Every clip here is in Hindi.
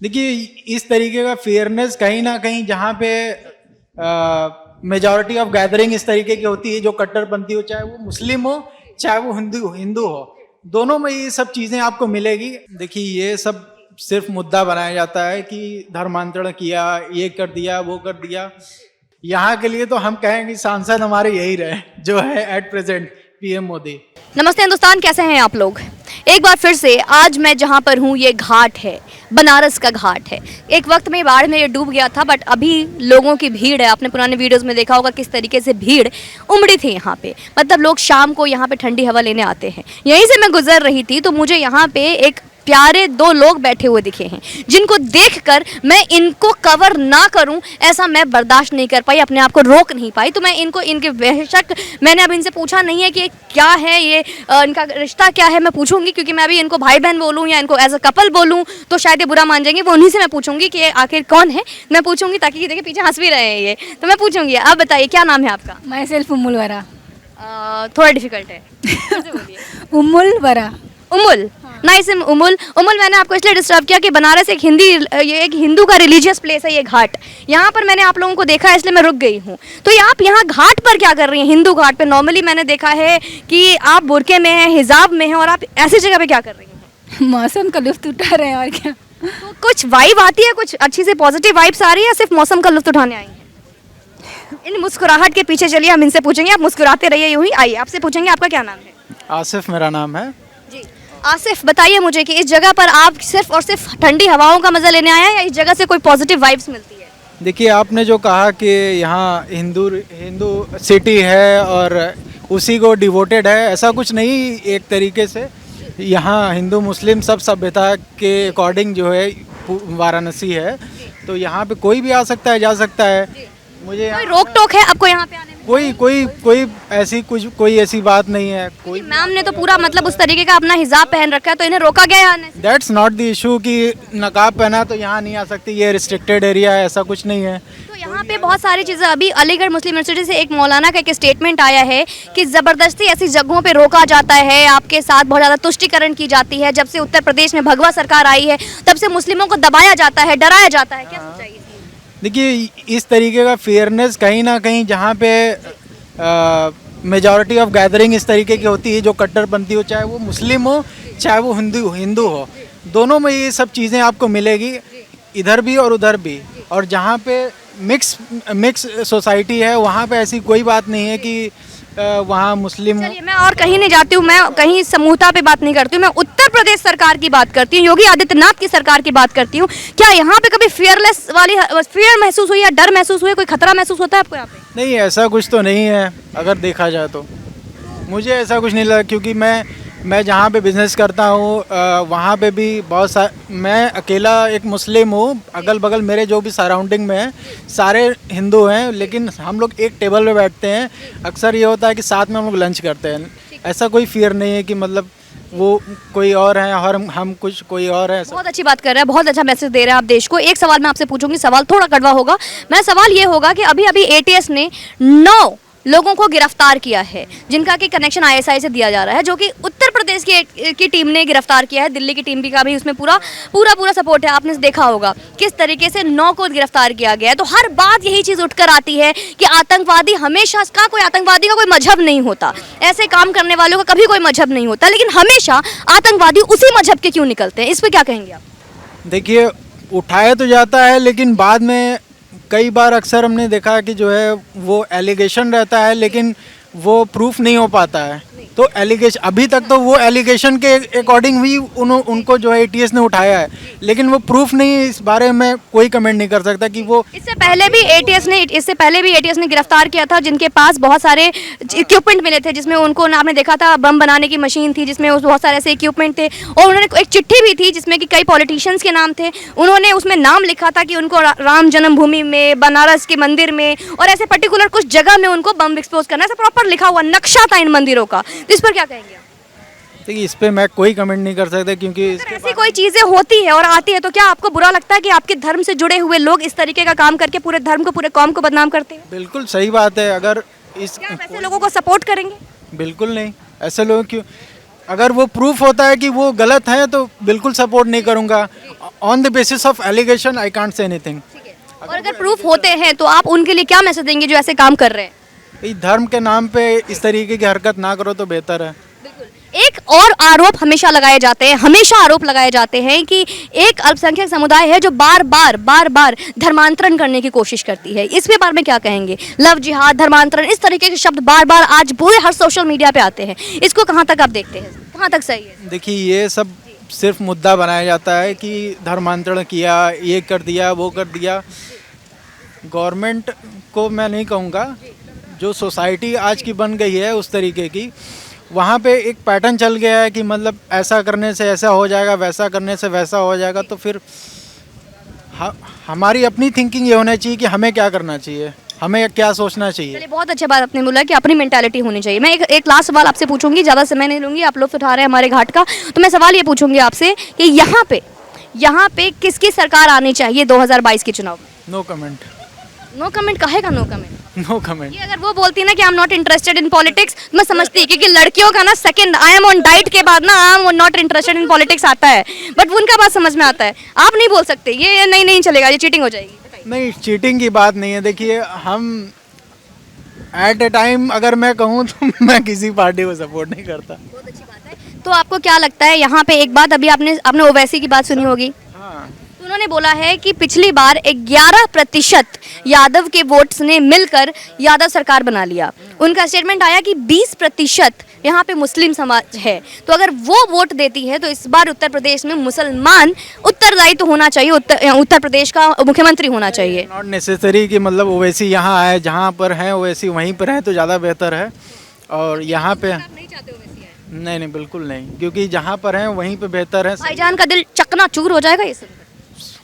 देखिए, इस तरीके का फेयरनेस कहीं ना कहीं जहाँ पे मेजॉरिटी ऑफ गैदरिंग इस तरीके की होती है जो कट्टरपंथी हो, चाहे वो मुस्लिम हो चाहे वो हिंदू हिंदू हो, दोनों में ये सब चीज़ें आपको मिलेगी। देखिए, ये सब सिर्फ मुद्दा बनाया जाता है कि धर्मांतरण किया, ये कर दिया, वो कर दिया। यहाँ के लिए तो हम कहेंगे सांसद हमारे यही रहे जो है एट प्रेजेंट, पीएम मोदी। नमस्ते हिंदुस्तान, कैसे हैं आप लोग। एक बार फिर से आज मैं जहाँ पर हूँ ये घाट है, बनारस का घाट है। एक वक्त में बाढ़ में ये डूब गया था, बट अभी लोगों की भीड़ है। आपने पुराने वीडियोस में देखा होगा किस तरीके से भीड़ उमड़ी थी यहाँ पे। मतलब लोग शाम को यहाँ पे ठंडी हवा लेने आते हैं। यहीं से मैं गुजर रही थी तो मुझे यहाँ पे एक प्यारे दो लोग बैठे हुए दिखे हैं, जिनको देखकर मैं इनको कवर ना करूं ऐसा मैं बर्दाश्त नहीं कर पाई, अपने आप को रोक नहीं पाई। तो मैं इनको, इनके बेशक मैंने अब इनसे पूछा नहीं है कि क्या है ये, इनका रिश्ता क्या है मैं पूछूंगी, क्योंकि मैं अभी इनको भाई बहन बोलूं या इनको एज अ कपल बोलूं तो शायद ये बुरा मान जाएंगे। वो उन्हीं से मैं पूछूंगी कि ये आखिर कौन है, मैं पूछूंगी ताकि देखिए पीछे हंस भी रहे हैं ये, तो मैं पूछूंगी। आप बताइए क्या नाम है आपका। माई सेल्फ उम्मुल वरा। थोड़ा डिफिकल्ट है, फिर से बोलिए। उम्मुल वरा। उमुल, नाइस। उमुल, मैंने आपको इसलिए डिस्टर्ब किया कि बनारस एक ये एक हिंदू का रिलीजियस प्लेस है ये घाट। यहाँ पर मैंने आप लोगों को देखा है इसलिए मैं रुक गई हूँ। तो ये आप यहाँ घाट पर क्या कर रही हैं, हिंदू घाट पे। नॉर्मली मैंने देखा है कि आप बुरके में हैं, हिजाब में हैं, और आप ऐसी जगह पे क्या कर रही हैं। मौसम का लुत्फ उठा रहे हैं और क्या। तो कुछ वाइब आती है, कुछ अच्छी से पॉजिटिव वाइब्स आ रही है, या सिर्फ मौसम का लुत्फ उठाने आई हैं। इन मुस्कुराहट के पीछे चलिए हम इनसे पूछेंगे, आप मुस्कुराते रहिए यूं ही। आइए आपसे पूछेंगे आपका क्या नाम है। आसिफ मेरा नाम है जी आसिफ, बताइए मुझे कि इस जगह पर आप सिर्फ और सिर्फ ठंडी हवाओं का मजा लेने आए हैं, या इस जगह से कोई पॉजिटिव वाइब्स मिलती है। देखिए, आपने जो कहा कि यहाँ हिंदू सिटी है और उसी को डिवोटेड है, ऐसा कुछ नहीं। एक तरीके से यहाँ हिंदू मुस्लिम सब सभ्यता के अकॉर्डिंग जो है वाराणसी है, तो यहाँ पे कोई भी आ सकता है, जा सकता है। मुझे कोई रोक टोक है आपको यहाँ पे आने में। कोई ऐसी बात नहीं है। कोई मैम ने तो पूरा मतलब उस तरीके का अपना हिजाब पहन रखा है, तो इन्हें रोका गया है आने से। दैट्स नॉट द इशू कि नकाब पहना तो यहाँ नहीं आ सकती, ये रिस्ट्रिक्टेड एरिया है, ऐसा कुछ नहीं है। तो यहाँ पे बहुत सारी चीज़ें, अभी अलीगढ़ मुस्लिम यूनिवर्सिटी से एक मौलाना का एक स्टेटमेंट आया है कि ज़बरदस्ती ऐसी जगहों पे रोका जाता है, आपके साथ बहुत ज़्यादा तुष्टिकरण की जाती है। जब से उत्तर प्रदेश में भगवा सरकार आई है तब से मुस्लिमों को दबाया जाता है, डराया जाता है। क्या सच्चाई है? देखिए, इस तरीके का फेयरनेस कहीं ना कहीं जहाँ पे मेजॉरिटी ऑफ गैदरिंग इस तरीके की होती है जो कट्टरपंथी हो, चाहे वो मुस्लिम हो चाहे वो हिंदू हो, दोनों में ये सब चीज़ें आपको मिलेगी, इधर भी और उधर भी। और जहाँ पे मिक्स सोसाइटी है वहाँ पे ऐसी कोई बात नहीं है कि वहाँ मुस्लिम। चलिए, मैं और कहीं नहीं जाती हूँ, मैं कहीं समूहता पे बात नहीं करती हूँ, मैं उत्तर प्रदेश सरकार की बात करती हूँ, योगी आदित्यनाथ की सरकार की बात करती हूँ। क्या यहाँ पे कभी फियर महसूस हुई या डर महसूस हुई, कोई खतरा महसूस होता है आपको यहाँ पे। नहीं, ऐसा कुछ तो नहीं है। अगर देखा जाए तो मुझे ऐसा कुछ नहीं लगा, क्योंकि मैं जहाँ पे बिज़नेस करता हूँ वहाँ पे भी मैं अकेला एक मुस्लिम हूँ। अगल बगल मेरे जो भी सराउंडिंग में हैं सारे हिंदू हैं, लेकिन हम लोग एक टेबल पे बैठते हैं। अक्सर ये होता है कि साथ में हम लोग लंच करते हैं। ऐसा कोई फियर नहीं है कि मतलब वो कोई और है और हम कुछ कोई और है। बहुत अच्छी बात कर रहे हैं, बहुत अच्छा मैसेज दे रहे हैं आप देश को। एक सवाल मैं आपसे पूछूंगी, सवाल थोड़ा कड़वा होगा। मेरा सवाल ये होगा कि अभी अभी एटीएस ने 9 लोगों को गिरफ्तार किया है, जिनका कि कनेक्शन आईएसआई से दिया जा रहा है, जो कि उत्तर प्रदेश की टीम ने गिरफ्तार किया है। दिल्ली की टीम का भी उसमें पूरा सपोर्ट है। आपने देखा होगा किस तरीके से 9 को गिरफ्तार किया गया है। तो हर बात यही चीज़ उठकर आती है कि आतंकवादी हमेशा का, कोई आतंकवादी का कोई मजहब नहीं होता, ऐसे काम करने वालों का कभी कोई मजहब नहीं होता, लेकिन हमेशा आतंकवादी उसी मजहब के क्यों निकलते हैं। इस पर क्या कहेंगे आप। देखिए, उठाया तो जाता है, लेकिन बाद में कई बार अक्सर हमने देखा कि जो है वो एलिगेशन रहता है, लेकिन वो प्रूफ नहीं हो पाता है। तो एलिगेशन, अभी तक तो वो एलिगेशन के अकॉर्डिंग ही उनको जो है एटीएस ने उठाया है, लेकिन वो प्रूफ नहीं है। इस बारे में कोई कमेंट नहीं कर सकता कि वो इससे पहले भी एटीएस ने गिरफ्तार किया था, जिनके पास बहुत सारे इक्विपमेंट मिले थे, जिसमें उनको आपने देखा था बम बनाने की मशीन थी, जिसमें बहुत सारे ऐसे इक्विपमेंट थे। और उन्होंने एक चिट्ठी भी थी जिसमें कि कई पॉलिटिशियंस के नाम थे। उन्होंने उसमें नाम लिखा था कि उनको राम जन्मभूमि में, बनारस के मंदिर में और ऐसे पर्टिकुलर कुछ जगह में उनको बम एक्सपोज करना, ऐसा प्रॉपर लिखा हुआ नक्शा था इन मंदिरों का। तो इस पर क्या कहेंगे आप। देखिए, इस पे मैं कोई कमेंट नहीं कर सकता, क्योंकि ऐसी कोई चीजें होती है और आती है तो क्या आपको बुरा लगता है कि आपके धर्म से जुड़े हुए लोग इस तरीके का काम करके पूरे धर्म को, पूरे कौम को बदनाम करते हैं। बिल्कुल सही बात है। अगर क्या आप ऐसे लोगों को सपोर्ट करेंगे। बिल्कुल नहीं, ऐसे लोग क्यों। अगर वो प्रूफ होता है कि वो गलत है तो बिल्कुल सपोर्ट नहीं करूँगा. On the basis of allegation I can't say anything. और अगर प्रूफ होते हैं तो आप उनके लिए क्या मैसेज देंगे जो ऐसे काम कर रहे हैं? इस धर्म के नाम पे इस तरीके की हरकत ना करो तो बेहतर है. एक और आरोप हमेशा आरोप लगाए जाते हैं कि एक अल्पसंख्यक समुदाय है जो बार बार धर्मांतरण करने की कोशिश करती है. इस पे बारे में क्या कहेंगे? लव जिहाद, धर्मांतरण, इस तरीके के शब्द बार आज पूरे हर सोशल मीडिया पे आते हैं. इसको कहाँ तक आप देखते हैं, कहाँ तक सही है? देखिए ये सब सिर्फ मुद्दा बनाया जाता है कि धर्मांतरण किया, ये कर दिया, वो कर दिया. गवर्नमेंट को मैं नहीं कहूँगा, जो सोसाइटी आज की बन गई है उस तरीके की, वहाँ पे एक पैटर्न चल गया है कि मतलब ऐसा करने से ऐसा हो जाएगा, वैसा करने से वैसा हो जाएगा. तो फिर हमारी अपनी थिंकिंग ये होना चाहिए कि हमें क्या करना चाहिए, हमें क्या सोचना चाहिए. चलिए, बहुत अच्छी बात आपने बोला कि अपनी मेंटालिटी होनी चाहिए. मैं एक लास्ट सवाल आपसे पूछूंगी, ज़्यादा समय नहीं लूंगी, आप लोग उठा रहे हैं हमारे घाट का, तो मैं सवाल ये पूछूंगी आपसे कि यहाँ पे किसकी सरकार आनी चाहिए 2022 के चुनाव में? No comment. No comment? काहे का नो कमेंट? No comment. ये अगर वो बोलती ना कि I am not interested in politics, मैं समझती क्योंकि लड़कियों का ना second I am on diet के बाद ना I am not interested in politics आता है, बट उनका बात समझ में आता है. आप नहीं बोल सकते, ये नहीं चलेगा, ये चीटिंग हो जाएगी. नहीं, चीटिंग की बात नहीं है. देखिए हम एट ए टाइम अगर मैं कहूँ तो मैं किसी पार्टी को सपोर्ट नहीं करता. बहुत अच्छी बात है. तो आपको क्या लगता है यहाँ पे एक बात, अभी आपने ओवैसी की बात सुनी होगी, हाँ. तो उन्होंने बोला है कि पिछली बार 11% यादव के वोट्स ने मिलकर यादव सरकार बना लिया. उनका स्टेटमेंट आया कि 20% यहाँ पे मुस्लिम समाज है, तो अगर वो वोट देती है तो इस बार उत्तर प्रदेश में मुसलमान उत्तरदायी तो होना चाहिए, उत्तर प्रदेश का मुख्यमंत्री होना चाहिए. नॉट नेसेसरी कि मतलब ओवैसी यहाँ आए, जहाँ पर हैं ओवैसी वहीं पर है तो ज़्यादा बेहतर है. और यहाँ पे नहीं बिल्कुल नहीं, क्योंकि जहाँ पर हैं वहीं पे बेहतर है. भाईजान का दिल चकनाचूर हो जाएगा ये सुनकर.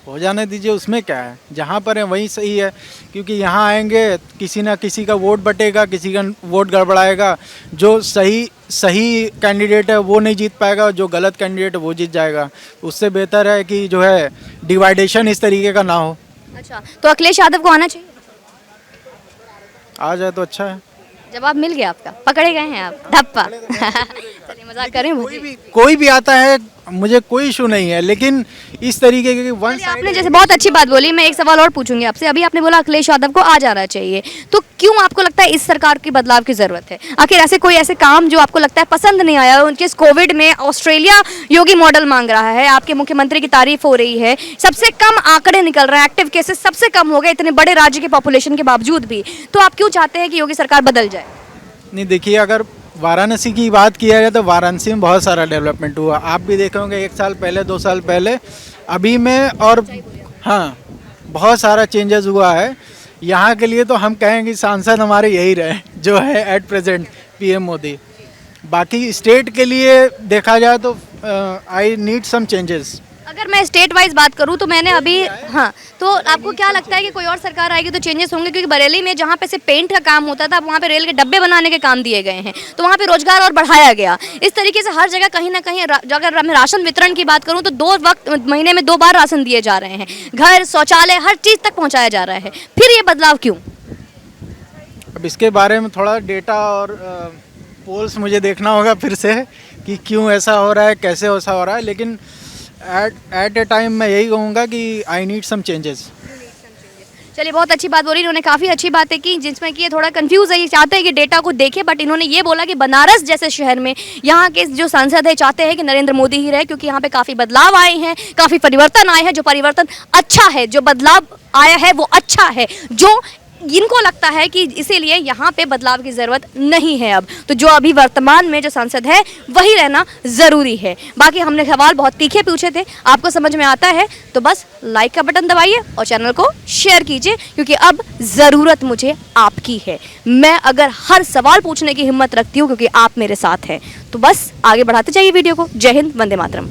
हो जाने दीजिए, उसमें क्या है. जहाँ पर है वहीं सही है, क्योंकि यहाँ आएंगे किसी ना किसी का वोट बटेगा, किसी का वोट गड़बड़ाएगा. जो सही कैंडिडेट है वो नहीं जीत पाएगा, जो गलत कैंडिडेट है वो जीत जाएगा. उससे बेहतर है कि जो है डिवाइडेशन इस तरीके का ना हो. अच्छा, तो अखिलेश यादव को आना चाहिए? आ जाए तो अच्छा है. जवाब मिल गया आपका, पकड़े गए हैं आप धप्पा. चलिए, मजाक करें. कोई भी आता है, मुझे कोई इशू नहीं है, लेकिन इस तरीके की वन साइड. आपने जैसे बहुत अच्छी बात बोली, मैं एक सवाल और पूछूंगी आपसे. अभी आपने बोला अखिलेश यादव को आ जाना चाहिए, तो क्यों आपको लगता है इस सरकार की बदलाव की जरूरत है? आखिर ऐसे काम जो आपको लगता है पसंद नहीं आया? उनके कोविड में ऑस्ट्रेलिया योगी मॉडल मांग रहा है, आपके मुख्यमंत्री की तारीफ हो रही है, सबसे कम आंकड़े निकल रहे हैं, एक्टिव केसेस सबसे कम हो गए इतने बड़े राज्य के पॉपुलेशन के बावजूद भी, तो आप क्यों चाहते हैं कि योगी सरकार बदल जाए? नहीं, देखिए अगर वाराणसी की बात किया जाए तो वाराणसी में बहुत सारा डेवलपमेंट हुआ. आप भी देखे होंगे 1 साल पहले, 2 साल पहले, अभी में, और हाँ बहुत सारा चेंजेस हुआ है. यहाँ के लिए तो हम कहेंगे सांसद हमारे यही रहे जो है एट प्रेजेंट, पीएम मोदी. बाकी स्टेट के लिए देखा जाए तो आई नीड सम चेंजेस. अगर मैं स्टेट वाइज बात करूं तो मैंने अभी, हाँ, तो आपको क्या लगता है कि कोई और सरकार आएगी तो चेंजेस होंगे? क्योंकि बरेली में जहाँ पे से पेंट का काम होता था, वहाँ पे रेल के डब्बे बनाने के काम दिए गए हैं, तो वहाँ पे रोजगार और बढ़ाया गया. इस तरीके से हर जगह कहीं ना कहीं, अगर मैं राशन वितरण की बात करूँ तो 2 वक्त महीने में 2 बार राशन दिए जा रहे हैं, घर, शौचालय, हर चीज़ तक पहुँचाया जा रहा है. फिर ये बदलाव क्यों? अब इसके बारे में थोड़ा डेटा और पोल्स मुझे देखना होगा फिर से कि क्यों ऐसा हो रहा है, कैसे ऐसा हो रहा है. लेकिन एट ए टाइम मैं यही कहूँगा कि आई नीड सम चेंजेस. चलिए, बहुत अच्छी बात बोली इन्होंने, काफ़ी अच्छी बातें की, जिसमें कि ये थोड़ा कंफ्यूज है, ये चाहते हैं कि डेटा को देखें, बट इन्होंने ये बोला कि बनारस जैसे शहर में यहाँ के जो सांसद है चाहते हैं कि नरेंद्र मोदी ही रहे, क्योंकि यहाँ पे काफ़ी बदलाव आए हैं, काफ़ी परिवर्तन आए हैं, जो परिवर्तन अच्छा है, जो बदलाव आया है वो अच्छा है, जो इनको लगता है कि इसीलिए यहाँ पे बदलाव की ज़रूरत नहीं है अब. तो जो अभी वर्तमान में जो सांसद है वही रहना ज़रूरी है. बाकी हमने सवाल बहुत तीखे पूछे थे, आपको समझ में आता है तो बस लाइक का बटन दबाइए और चैनल को शेयर कीजिए, क्योंकि अब ज़रूरत मुझे आपकी है. मैं अगर हर सवाल पूछने की हिम्मत रखती हूँ क्योंकि आप मेरे साथ हैं, तो बस आगे बढ़ाते जाइए वीडियो को. जय हिंद, वंदे मातरम.